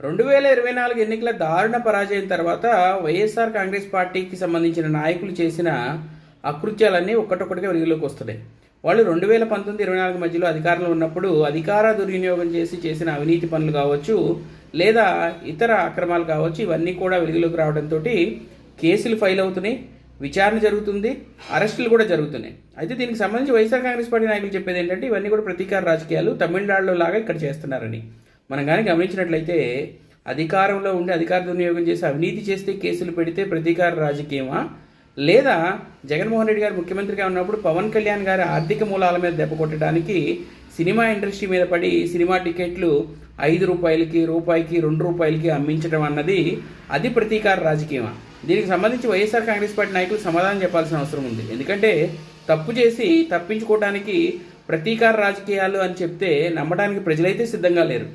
2024 ఎన్నికల దారుణ పరాజయం తర్వాత వైఎస్ఆర్ కాంగ్రెస్ పార్టీకి సంబంధించిన నాయకులు చేసిన అకృత్యాలన్నీ ఒక్కటొక్కటిగా వెలుగులోకి వస్తున్నాయి. వాళ్ళు 2019-24 మధ్యలో అధికారంలో ఉన్నప్పుడు అధికార దుర్వినియోగం చేసిన అవినీతి పనులు కావచ్చు, లేదా ఇతర అక్రమాలు కావచ్చు, ఇవన్నీ కూడా వెలుగులోకి రావడంతో కేసులు ఫైల్ అవుతున్నాయి, విచారణ జరుగుతుంది, అరెస్టులు కూడా జరుగుతున్నాయి. అయితే దీనికి సంబంధించి వైఎస్ఆర్ కాంగ్రెస్ పార్టీ నాయకులు చెప్పేది ఏంటంటే ఇవన్నీ కూడా ప్రతీకార రాజకీయాలు తమిళనాడులో లాగా ఇక్కడ చేస్తున్నారని. మనం కానీ గమనించినట్లయితే అధికారంలో ఉండి అధికార దుర్వినియోగం చేసి అవినీతి చేస్తే కేసులు పెడితే ప్రతీకార రాజకీయమా, లేదా జగన్మోహన్ రెడ్డి గారు ముఖ్యమంత్రిగా ఉన్నప్పుడు పవన్ కళ్యాణ్ గారి ఆర్థిక మూలాల మీద దెబ్బ కొట్టడానికి సినిమా ఇండస్ట్రీ మీద పడి సినిమా టికెట్లు 5 రూపాయలకి, రూపాయికి, 2 రూపాయలకి అమ్మించడం అన్నది అది ప్రతీకార రాజకీయమా? దీనికి సంబంధించి వైఎస్ఆర్ కాంగ్రెస్ పార్టీ నాయకులు సమాధానం చెప్పాల్సిన అవసరం ఉంది. ఎందుకంటే తప్పు చేసి తప్పించుకోవడానికి ప్రతీకార రాజకీయాలు అని చెప్తే నమ్మడానికి ప్రజలైతే సిద్ధంగా లేరు.